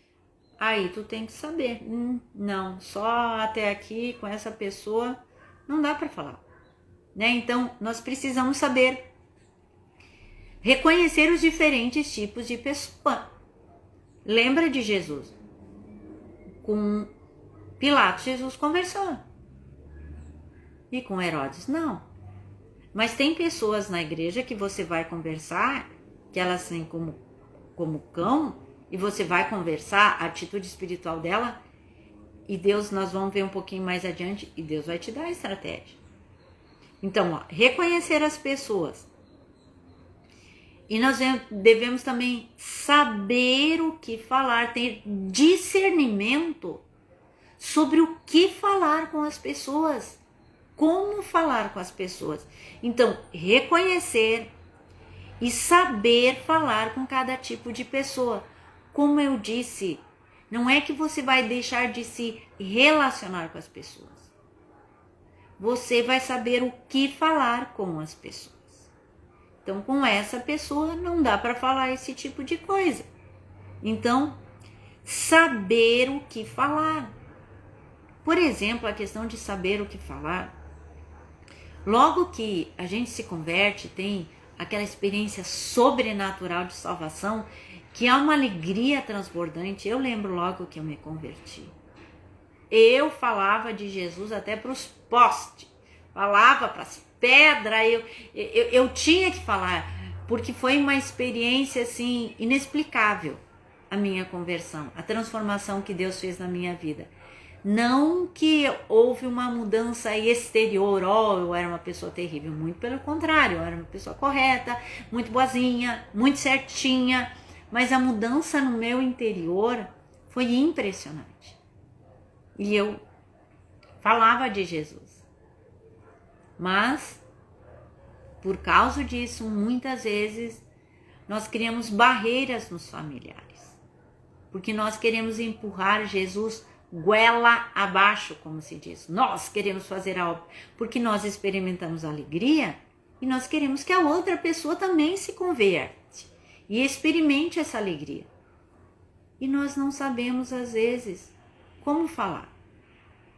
Aí tu tem que saber, não, só até aqui com essa pessoa não dá para falar, né? Então nós precisamos saber reconhecer os diferentes tipos de pessoa. Lembra de Jesus? Com Pilatos, Jesus conversou. E com Herodes, não. Mas tem pessoas na igreja que você vai conversar, que elas têm como cão, e você vai conversar a atitude espiritual dela, e Deus, nós vamos ver um pouquinho mais adiante, e Deus vai te dar a estratégia. Então, ó, reconhecer as pessoas. E nós devemos também saber o que falar, ter discernimento sobre o que falar com as pessoas, como falar com as pessoas. Então, reconhecer e saber falar com cada tipo de pessoa. Como eu disse, não é que você vai deixar de se relacionar com as pessoas. Você vai saber o que falar com as pessoas. Então, com essa pessoa não dá para falar esse tipo de coisa. Então, saber o que falar. Por exemplo, a questão de saber o que falar. Logo que a gente se converte, tem aquela experiência sobrenatural de salvação, que é uma alegria transbordante. Eu lembro logo que eu me converti. Eu falava de Jesus até para os postes, falava para as pedras, eu tinha que falar, porque foi uma experiência assim inexplicável a minha conversão, a transformação que Deus fez na minha vida. Não que houve uma mudança exterior, eu era uma pessoa terrível, muito pelo contrário, eu era uma pessoa correta, muito boazinha, muito certinha, mas a mudança no meu interior foi impressionante. E eu falava de Jesus. Mas, por causa disso, muitas vezes, nós criamos barreiras nos familiares. Porque nós queremos empurrar Jesus goela abaixo, como se diz. Nós queremos fazer a obra, porque nós experimentamos alegria e nós queremos que a outra pessoa também se converte e experimente essa alegria. E nós não sabemos, às vezes, como falar.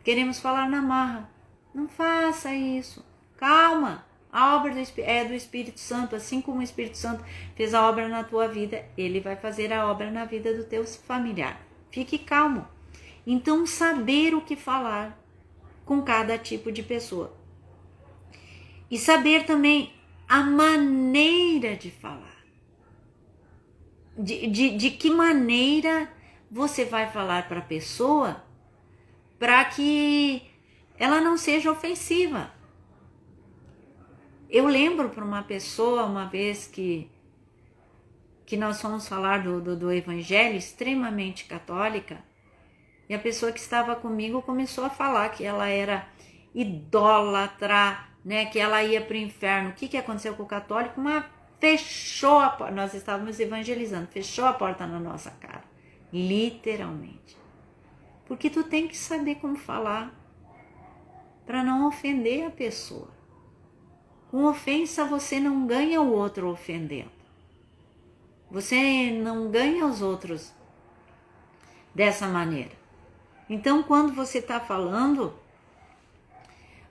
Queremos falar na marra. Não faça isso. Calma. A obra é do Espírito Santo. Assim como o Espírito Santo fez a obra na tua vida, ele vai fazer a obra na vida do teu familiar. Fique calmo. Então, saber o que falar com cada tipo de pessoa. E saber também a maneira de falar. De que maneira você vai falar para a pessoa para que ela não seja ofensiva. Eu lembro para uma pessoa, uma vez que nós fomos falar do evangelho, extremamente católica, e a pessoa que estava comigo começou a falar que ela era idólatra, né, que ela ia para o inferno. O que aconteceu com o católico? Mas fechou a porta, nós estávamos evangelizando, fechou a porta na nossa cara, literalmente. Porque tu tem que saber como falar para não ofender a pessoa. Com ofensa você não ganha o outro ofendendo. Você não ganha os outros dessa maneira. Então, quando você está falando,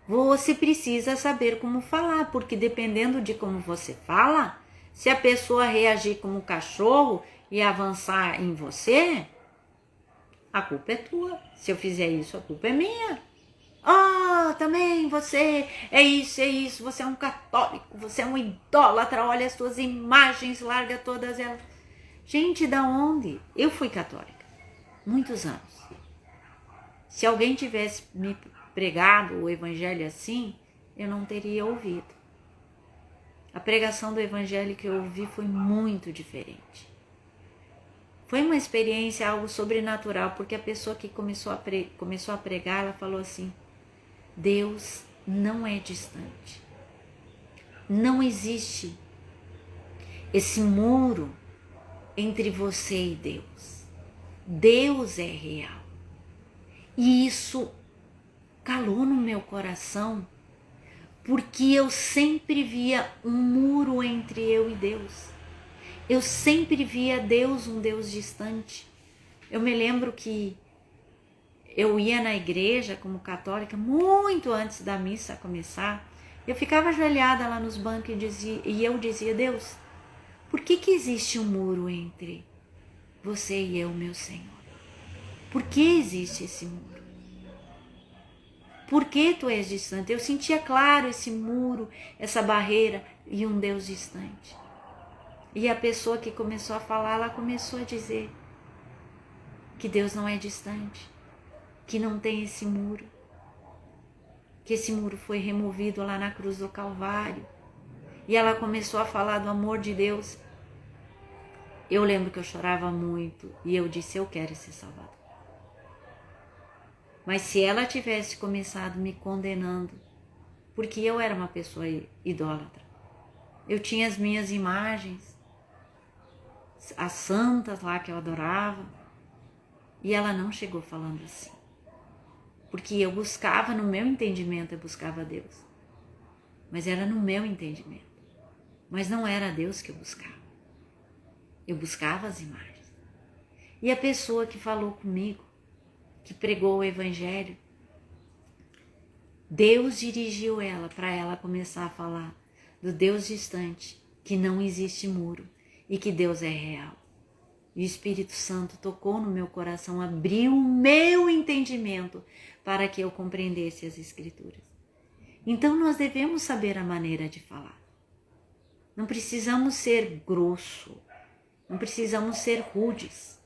você precisa saber como falar, porque dependendo de como você fala, se a pessoa reagir como um cachorro e avançar em você, a culpa é tua. Se eu fizer isso, a culpa é minha. Também você é isso, você é um católico, você é um idólatra, olha as tuas imagens, larga todas elas. Gente, da onde? Eu fui católica, muitos anos. Se alguém tivesse me pregado o evangelho assim, eu não teria ouvido. A pregação do evangelho que eu ouvi foi muito diferente. Foi uma experiência, algo sobrenatural, porque a pessoa que começou a pregar, ela falou assim: Deus não é distante. Não existe esse muro entre você e Deus. Deus é real. E isso calou no meu coração, porque eu sempre via um muro entre eu e Deus. Eu sempre via Deus um Deus distante. Eu me lembro que eu ia na igreja como católica muito antes da missa começar. Eu ficava ajoelhada lá nos bancos e eu dizia: Deus, por que existe um muro entre você e eu, meu Senhor? Por que existe esse muro? Por que tu és distante? Eu sentia claro esse muro, essa barreira e um Deus distante. E a pessoa que começou a falar, ela começou a dizer que Deus não é distante, que não tem esse muro, que esse muro foi removido lá na cruz do Calvário. E ela começou a falar do amor de Deus. Eu lembro que eu chorava muito e eu disse: eu quero ser salvada. Mas se ela tivesse começado me condenando, porque eu era uma pessoa idólatra, eu tinha as minhas imagens, as santas lá que eu adorava, e ela não chegou falando assim. Porque eu buscava, no meu entendimento, eu buscava Deus. Mas era no meu entendimento. Mas não era Deus que eu buscava. Eu buscava as imagens. E a pessoa que falou comigo, que pregou o evangelho, Deus dirigiu ela para ela começar a falar do Deus distante, que não existe muro e que Deus é real. E o Espírito Santo tocou no meu coração, abriu o meu entendimento para que eu compreendesse as Escrituras. Então nós devemos saber a maneira de falar. Não precisamos ser grosso, não precisamos ser rudes.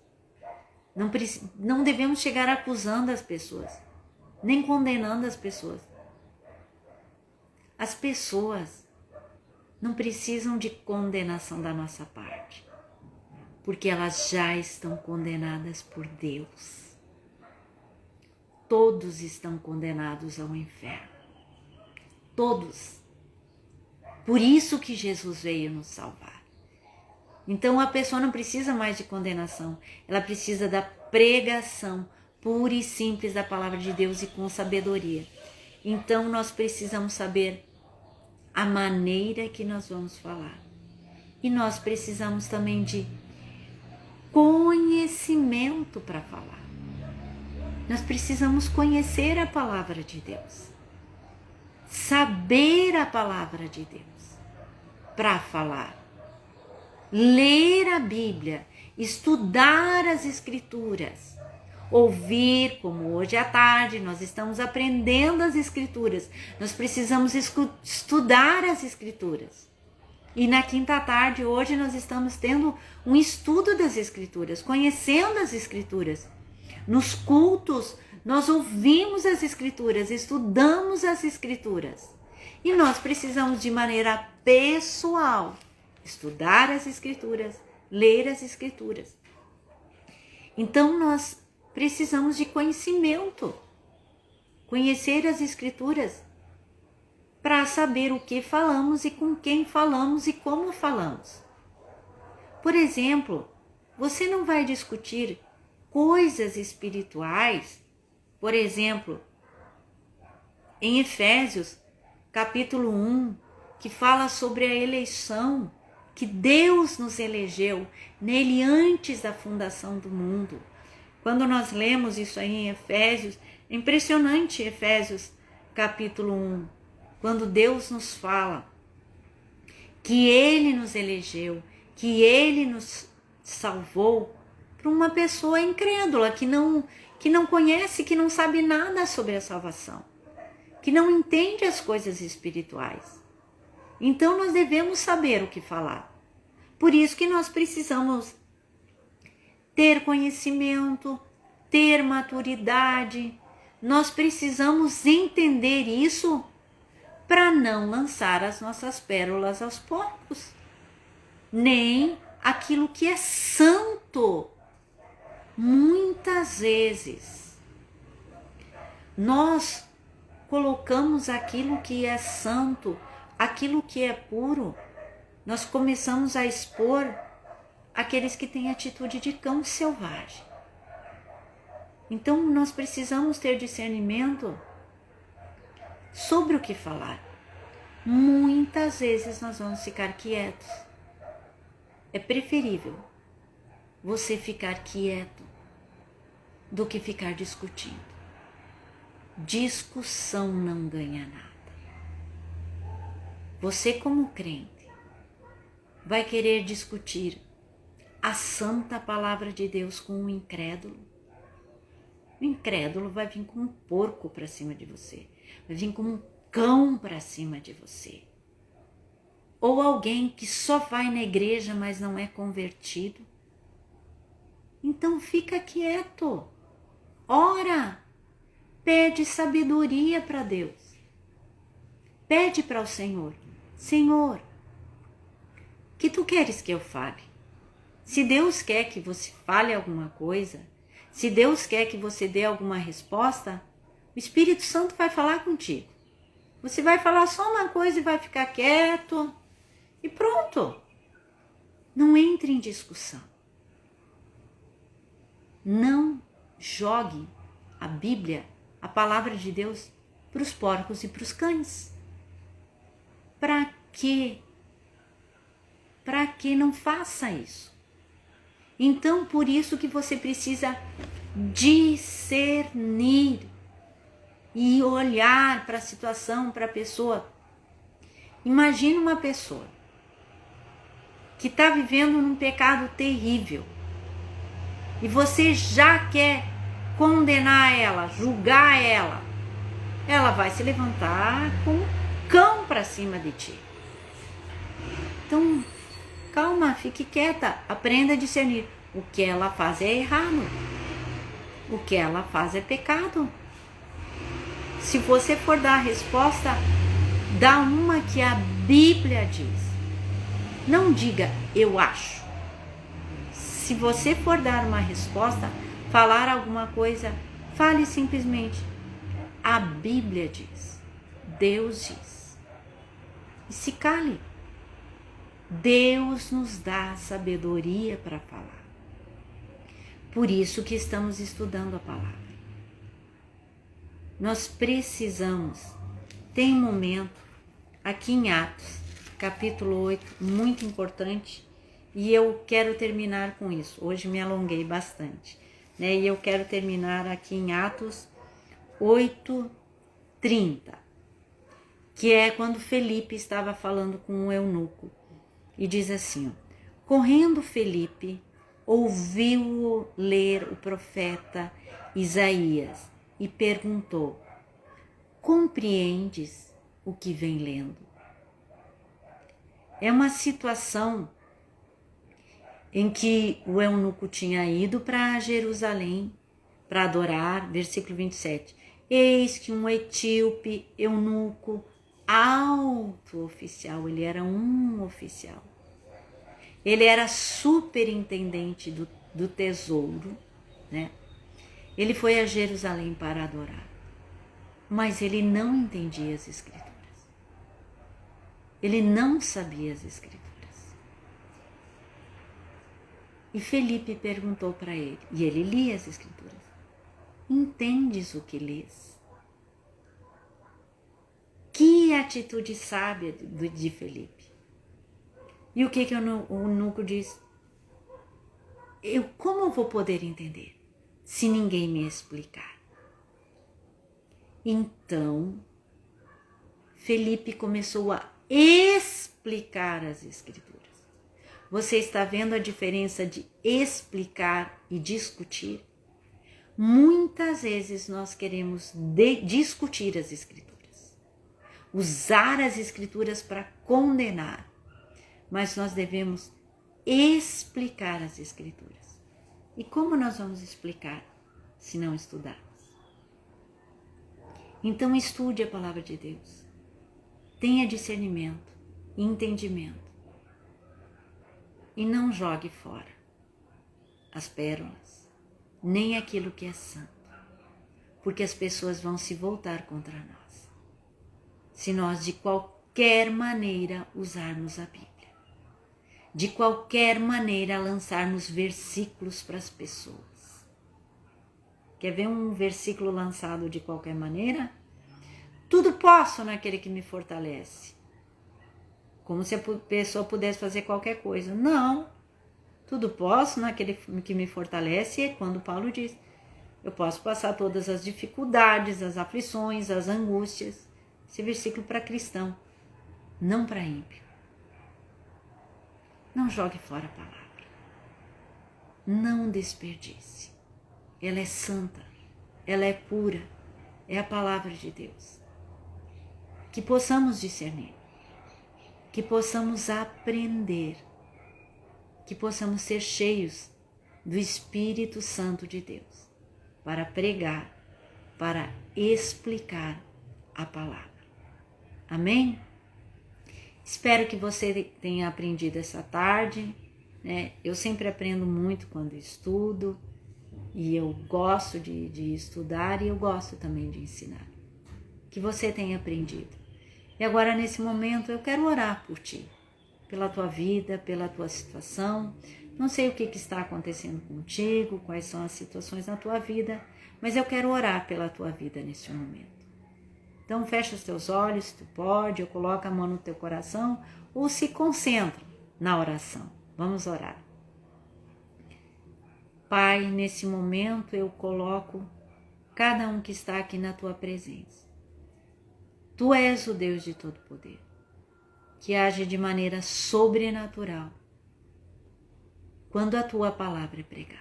Não devemos chegar acusando as pessoas, nem condenando as pessoas. As pessoas não precisam de condenação da nossa parte, porque elas já estão condenadas por Deus. Todos estão condenados ao inferno. Todos. Por isso que Jesus veio nos salvar. Então a pessoa não precisa mais de condenação, ela precisa da pregação pura e simples da palavra de Deus e com sabedoria. Então nós precisamos saber a maneira que nós vamos falar. E nós precisamos também de conhecimento para falar. Nós precisamos conhecer a palavra de Deus, saber a palavra de Deus para falar. Ler a Bíblia, estudar as Escrituras, ouvir, como hoje à tarde nós estamos aprendendo as Escrituras, nós precisamos estudar as Escrituras. E na quinta tarde, hoje, nós estamos tendo um estudo das Escrituras, conhecendo as Escrituras. Nos cultos, nós ouvimos as Escrituras, estudamos as Escrituras. E nós precisamos, de maneira pessoal, estudar as Escrituras, ler as Escrituras. Então, nós precisamos de conhecimento, conhecer as Escrituras, para saber o que falamos e com quem falamos e como falamos. Por exemplo, você não vai discutir coisas espirituais, por exemplo, em Efésios, capítulo 1, que fala sobre a eleição, que Deus nos elegeu nele antes da fundação do mundo. Quando nós lemos isso aí em Efésios, é impressionante Efésios capítulo 1, quando Deus nos fala que Ele nos elegeu, que Ele nos salvou para uma pessoa incrédula, que não conhece, que não sabe nada sobre a salvação, que não entende as coisas espirituais. Então nós devemos saber o que falar. Por isso que nós precisamos ter conhecimento, ter maturidade. Nós precisamos entender isso para não lançar as nossas pérolas aos porcos, nem aquilo que é santo. Muitas vezes nós colocamos aquilo que é santo, aquilo que é puro, nós começamos a expor aqueles que têm atitude de cão selvagem. Então nós precisamos ter discernimento sobre o que falar. Muitas vezes nós vamos ficar quietos. É preferível você ficar quieto do que ficar discutindo. Discussão não ganha nada. Você, como crente, vai querer discutir a santa palavra de Deus com um incrédulo? O incrédulo vai vir como um porco para cima de você, vai vir como um cão para cima de você. Ou alguém que só vai na igreja, mas não é convertido. Então fica quieto, ora, pede sabedoria para Deus. Pede para o Senhor, Senhor, que tu queres que eu fale? Se Deus quer que você fale alguma coisa, se Deus quer que você dê alguma resposta, o Espírito Santo vai falar contigo. Você vai falar só uma coisa e vai ficar quieto e pronto. Não entre em discussão. Não jogue a Bíblia, a palavra de Deus, para os porcos e para os cães. Para quê? Para que não faça isso? Então, por isso que você precisa discernir e olhar para a situação, para a pessoa. Imagina uma pessoa que está vivendo num pecado terrível e você já quer condenar ela, julgar ela. Ela vai se levantar com um cão para cima de ti. Então, calma, fique quieta, aprenda a discernir. O que ela faz é errado. O que ela faz é pecado. Se você for dar a resposta, dá uma que a Bíblia diz. Não diga, eu acho. Se você for dar uma resposta, falar alguma coisa, fale simplesmente. A Bíblia diz. Deus diz. E se cale. Deus nos dá sabedoria para falar. Por isso que estamos estudando a palavra. Nós precisamos, tem um momento aqui em Atos, capítulo 8, muito importante, e eu quero terminar com isso. Hoje me alonguei bastante, né? E eu quero terminar aqui em Atos 8:30, que é quando Felipe estava falando com o eunuco. E diz assim, ó, correndo Felipe, ouviu ler o profeta Isaías e perguntou, compreendes o que vem lendo? É uma situação em que o eunuco tinha ido para Jerusalém para adorar, versículo 27. Eis que um etíope eunuco, alto oficial, ele era um oficial. Ele era superintendente do tesouro, né? Ele foi a Jerusalém para adorar, mas ele não entendia as Escrituras. Ele não sabia as Escrituras. E Felipe perguntou para ele, e ele lia as Escrituras. Entendes o que lês? Que atitude sábia de Felipe. E o que o eunuco diz? Como eu vou poder entender se ninguém me explicar? Então, Felipe começou a explicar as Escrituras. Você está vendo a diferença de explicar e discutir? Muitas vezes nós queremos discutir as Escrituras, usar as Escrituras para condenar, mas nós devemos explicar as Escrituras. E como nós vamos explicar se não estudarmos? Então estude a palavra de Deus, tenha discernimento e entendimento, e não jogue fora as pérolas, nem aquilo que é santo, porque as pessoas vão se voltar contra nós. se nós de qualquer maneira usarmos a Bíblia. De qualquer maneira lançarmos versículos para as pessoas. Quer ver um versículo lançado de qualquer maneira? Tudo posso naquele que me fortalece. Como se a pessoa pudesse fazer qualquer coisa. Não. Tudo posso naquele que me fortalece, é quando Paulo diz: eu posso passar todas as dificuldades, as aflições, as angústias. Esse versículo para cristão, não para ímpio. Não jogue fora a palavra. Não desperdice. Ela é santa, ela é pura, é a palavra de Deus. Que possamos discernir, que possamos aprender, que possamos ser cheios do Espírito Santo de Deus para pregar, para explicar a palavra. Amém? Espero que você tenha aprendido essa tarde, né? Eu sempre aprendo muito quando estudo e eu gosto de estudar e eu gosto também de ensinar. Que você tenha aprendido. E agora, nesse momento, eu quero orar por ti, pela tua vida, pela tua situação. Não sei o que está acontecendo contigo, quais são as situações na tua vida, mas eu quero orar pela tua vida nesse momento. Então, fecha os teus olhos, se tu pode, ou coloca a mão no teu coração, ou se concentra na oração. Vamos orar. Pai, nesse momento eu coloco cada um que está aqui na tua presença. Tu és o Deus de todo poder, que age de maneira sobrenatural quando a tua palavra é pregada.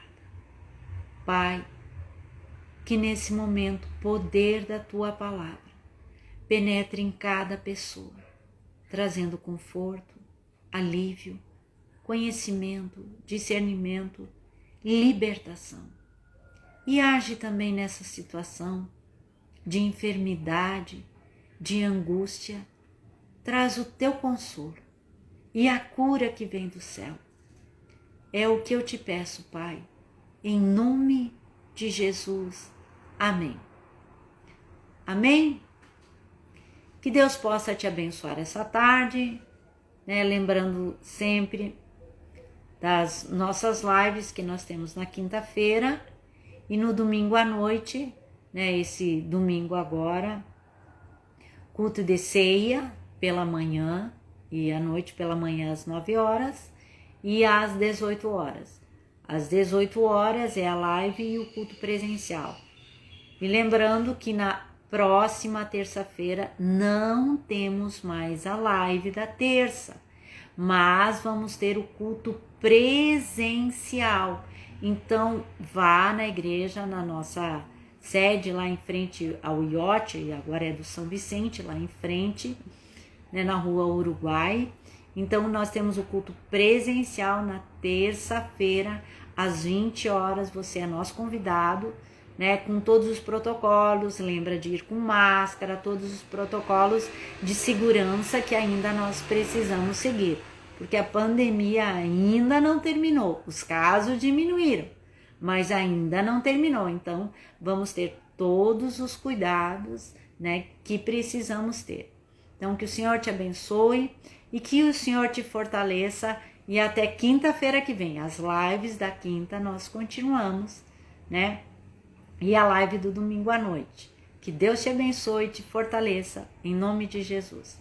Pai, que nesse momento o poder da tua palavra penetre em cada pessoa, trazendo conforto, alívio, conhecimento, discernimento, libertação. E age também nessa situação de enfermidade, de angústia, traz o teu consolo e a cura que vem do céu. É o que eu te peço, Pai, em nome de Jesus. Amém. Amém? Que Deus possa te abençoar essa tarde, né? Lembrando sempre das nossas lives que nós temos na quinta-feira e no domingo à noite, né? Esse domingo agora, culto de ceia pela manhã e à noite pela manhã às 9 horas e às 18 horas. Às 18 horas é a live e o culto presencial. E lembrando que na próxima terça-feira não temos mais a live da terça, mas vamos ter o culto presencial. Então vá na igreja, na nossa sede lá em frente ao Iote, e agora é do São Vicente, lá em frente, né, na rua Uruguai. Então nós temos o culto presencial na terça-feira, às 20 horas, você é nosso convidado, né, com todos os protocolos, lembra de ir com máscara, todos os protocolos de segurança que ainda nós precisamos seguir, porque a pandemia ainda não terminou, os casos diminuíram, mas ainda não terminou, então vamos ter todos os cuidados, né, que precisamos ter. Então que o Senhor te abençoe e que o Senhor te fortaleça, e até quinta-feira que vem, as lives da quinta nós continuamos, né? E a live do domingo à noite. Que Deus te abençoe e te fortaleça, em nome de Jesus.